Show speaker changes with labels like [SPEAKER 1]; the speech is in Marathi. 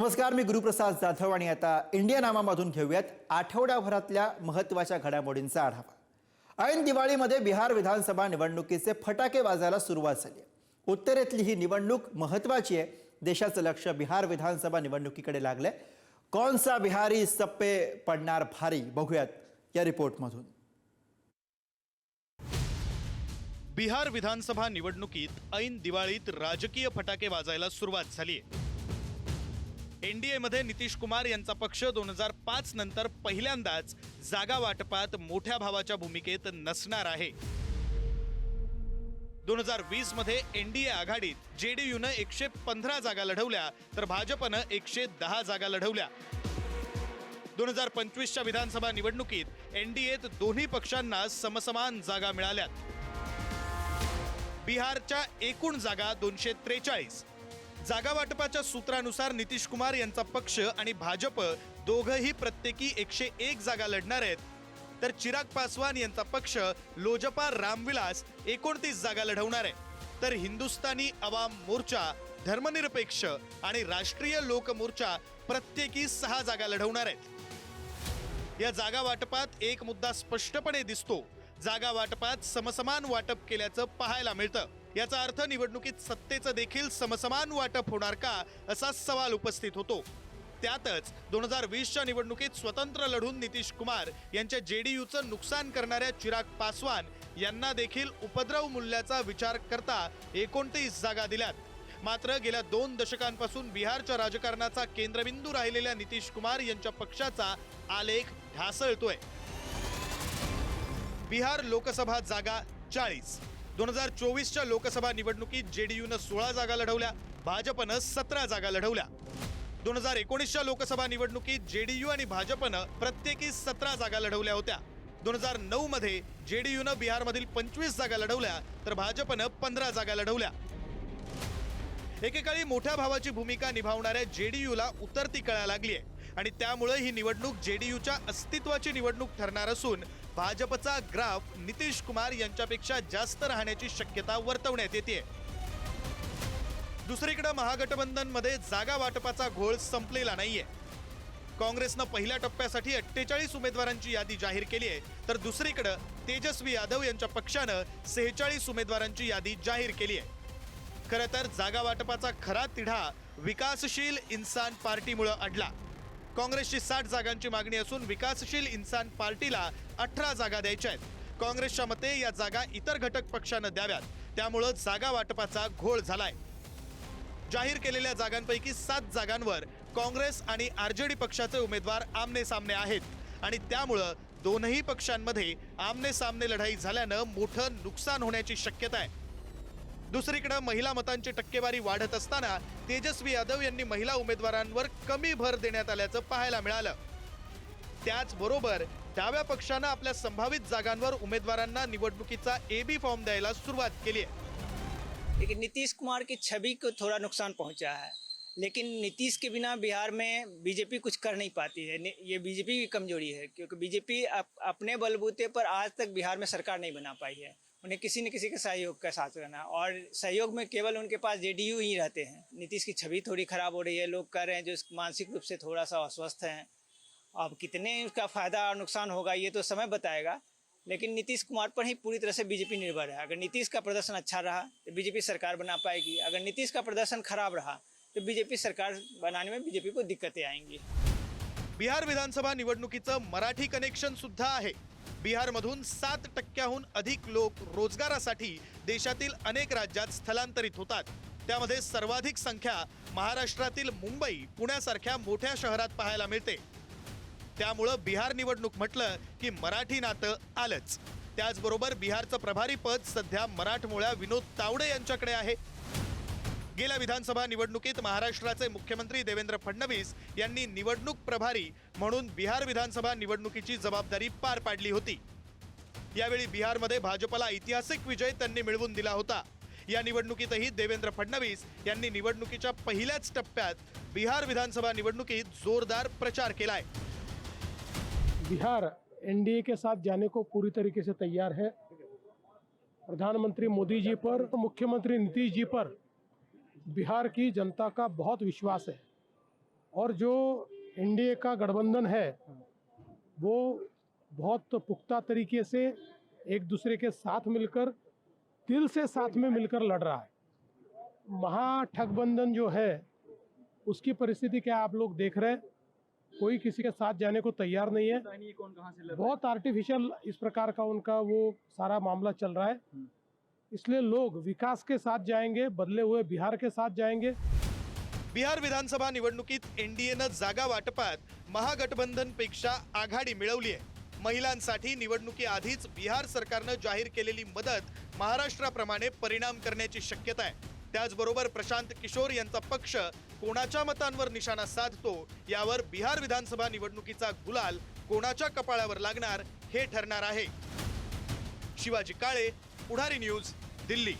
[SPEAKER 1] नमस्कार, मी गुरुप्रसाद जाधव आणि आता इंडिया नामामधून घेऊयात आठवड्याभरातल्या महत्त्वाच्या घडामोडींचा आढावा। ऐन दिवाळीमध्ये बिहार विधानसभा निवडणुकीचे फटाके वाजायला सुरुवात झाली आहे। उत्तरेतली ही निवडणूक महत्त्वाची आहे। देशाचं लक्ष बिहार विधानसभा निवडणुकीकडे लागलंय। कौन सा बिहारी सब पे पडणार भारी, बघूयात या रिपोर्टमधून।
[SPEAKER 2] बिहार विधानसभा निवडणुकीत ऐन दिवाळीत राजकीय फटाके वाजायला सुरुवात झाली आहे। एनडीए मध्ये नितीश कुमार यांचा पक्ष 2005 नंतर पहिल्यांदाच जागा वाटपात मोठ्या भावाच्या भूमिकेत नसणार आहे। 2020 मध्ये एनडीए आघाडीत जेडीयूनं 115 जागा लढवल्या तर भाजपनं 110 जागा लढवल्या। 2025च्या विधानसभा निवडणुकीत एनडीएत दोन्ही पक्षांना समसमान जागा मिळाल्यात। बिहारच्या एकूण जागा 243। जागा वाटपाच्या सूत्रानुसार नितीश कुमार यांचा पक्ष आणि भाजप दोघंही प्रत्येकी 101 जागा लढणार आहेत, तर चिराग पासवान यांचा पक्ष लोजपा रामविलास 29 जागा लढवणार आहे, तर हिंदुस्तानी अवाम मोर्चा, धर्मनिरपेक्ष आणि राष्ट्रीय लोक मोर्चा प्रत्येकी 6 जागा लढवणार आहेत। या जागा वाटपात एक मुद्दा स्पष्टपणे दिसतो, जागा वाटपात समसमान वाटप केल्याचं पाहायला मिळतं। याचा अर्थ निवडणुकीत सत्तेचं देखील समसमान वाटप होणार का, असा सवाल उपस्थित होतो। त्यातच 2020च्या निवडणुकीत स्वतंत्र लढून नितीश कुमार यांच्या जेडीयूचं नुकसान करणाऱ्या चिराग पासवान यांना देखील उपद्रव मूल्याचा विचार करता 29 जागा दिल्यात। मात्र गेल्या 2 दशकांपासून बिहारच्या राजकारणाचा केंद्रबिंदू राहिलेल्या नितीश कुमार यांच्या पक्षाचा आलेख ढासळतोय। बिहार लोकसभा जागा 40। 2024च्या लोकसभा निवडणुकीत जेडीयूनं 16 जागा लढवल्या, भाजपनं 17 जागा लढवल्या। 2019च्या लोकसभा निवडणुकीत जेडीयू आणि भाजपनं प्रत्येकी 17 जागा लढवल्या होत्या। 2009 मध्ये जेडीयूनं बिहारमधील 25 जागा लढवल्या तर भाजपनं 15 जागा लढवल्या। एकेकाळी मोठ्या भावाची भूमिका निभावणाऱ्या जेडीयूला उतरती कळा लागली आहे आणि त्यामुळे ही निवडणूक जेडीयूच्या अस्तित्वाची निवडणूक ठरणार असून भाजपचा ग्राफ नितीश कुमार यांच्यापेक्षा जास्त राहण्याची शक्यता वर्तवण्यात येते। दुसरीकडे महागठबंधनमध्ये जागा वाटपाचा घोळ संपलेला नाहीये। काँग्रेसनं पहिल्या टप्प्यासाठी 48 उमेदवारांची यादी जाहीर केली आहे, तर दुसरीकडे तेजस्वी यादव यांच्या पक्षानं 46 उमेदवारांची यादी जाहीर केली आहे। खरं तर जागा वाटपाचा खरा तिढा विकासशील इन्सान पार्टीमुळे अडला। काँग्रेसची 60 जागांची मागणी असून विकासशील इन्सान पार्टीला 18 जागा द्यायच्या आहेत। काँग्रेसच्या मते या जागा इतर घटक पक्षांना द्याव्यात, त्यामुळे जागा वाटपाचा घोळ झालाय। जाहीर केलेल्या जागांपैकी 7 जागांवर काँग्रेस आणि आरजेडी पक्षाचे उमेदवार आमने सामने आहेत आणि त्यामुळे दोनही पक्षांमध्ये आमने सामने लढाई झाल्यानं मोठं नुकसान होण्याची शक्यता आहे। दुसरीकडे महिला मतांची टक्केवारी वाढत असताना तेजस्वी यादव यांनी महिला उमेदवारांवर कमी भर देण्यात आल्याचं पाहायला मिळालं। त्याचबरोबर डाव्या पक्षानं आपल्या संभावित जागांवर उमेदवारांना निवडणुकीचा एबी फॉर्म द्यायला सुरुवात केली आहे।
[SPEAKER 3] लेकिन नीतीश कुमार की छवि को थोड़ा नुकसान पहुंचा है, लेकिन नीतीश के बिना बिहार में बीजेपी कुछ कर नहीं पाती है। ये बीजेपी की कमजोरी है, क्योंकि बीजेपी अपने बलबूते पर आज तक बिहार में सरकार नहीं बना पाई है। उन्हें किसी न किसी के सहयोग का साथ करना, और सहयोग में केवल उनके पास जेडीयू ही रहते हैं। नीतीश की छवि थोड़ी खराब हो रही है, लोग कह रहे हैं जो मानसिक रूप से थोड़ा सा अस्वस्थ हैं। अब कितने उसका फायदा और नुकसान होगा ये तो समय बताएगा, लेकिन नीतीश कुमार पर ही पूरी तरह से बीजेपी निर्भर है। अगर नीतीश का प्रदर्शन अच्छा रहा तो बीजेपी सरकार बना पाएगी, अगर नीतीश का प्रदर्शन खराब रहा तो बीजेपी सरकार बनाने में बीजेपी को दिक्कतें आएंगी।
[SPEAKER 2] बिहार विधानसभा निवडणुकीचं मराठी कनेक्शन सुद्धा आहे। बिहारमधून 7% अधिक लोक रोजगारासाठी देशातील अनेक राज्यात स्थलांतरित होतात। त्यामध्ये सर्वाधिक संख्या महाराष्ट्रातील मुंबई, पुण्यासारख्या मोठ्या शहरात पाहायला मिळते। त्यामुळे बिहार निवडणूक म्हटलं की मराठी नातं आलंच। त्याचबरोबर बिहारचं प्रभारी पद सध्या मराठमोळ्या विनोद तावडे यांच्याकडे आहे। गेल्या विधानसभा निवडणुकीत महाराष्ट्राचे मुख्यमंत्री देवेंद्र फडणवीस यांनी निवडणूक प्रभारी म्हणून बिहार विधानसभा निवडणुकीची जबाबदारी पार पाडली होती। यावेळी बिहारमध्ये भाजपला ऐतिहासिक विजय त्यांनी मिळवून दिला होता। या निवडणुकीतही देवेंद्र फडणवीस यांनी निवडणुकीच्या पहिल्याच टप्प्यात बिहार विधानसभा निवडणुकीत जोरदार प्रचार केलाय।
[SPEAKER 4] बिहार एनडीए के साथ जाने को पूरी तरीके से तैयार है। प्रधानमंत्री मोदी जी पर, मुख्यमंत्री नीतीश जी पर बिहार की जनता का बहुत विश्वास है और जो एनडीए का गठबंधन है वो बहुत पुख्ता तरीके से एक दूसरे के साथ मिलकर, दिल से साथ में मिलकर लड़ रहा है। महागठबंधन जो है उसकी परिस्थिति क्या आप लोग देख रहे हैं, कोई किसी के साथ जाने को तैयार नहीं है। बहुत आर्टिफिशियल इस प्रकार का उनका वो सारा मामला चल रहा है। इसलिए लोग विकास के साथ जाएंगे, बदले हुए बिहार के साथ जाएंगे।
[SPEAKER 2] बिहार विधानसभा निवडणुकीत एनडीएनं जागा वाटपात महागठबंधनपेक्षा आघाडी मिळवली आहे। महिलांसाठी निवडणुकीआधीच बिहार सरकारनं जाहीर केलेली मदत महाराष्ट्राप्रमाणे परिणाम करण्याची शक्यता आहे। त्याचबरोबर प्रशांत किशोर यांचा पक्ष कोणाच्या मतांवर निशाणा साधतो यावर बिहार विधानसभा निवडणुकीचा गुलाल कोणाच्या कपाळावर लागणार हे ठरणार आहे। शिवाजी काळे, पुढारी न्यूज, दिल्ली।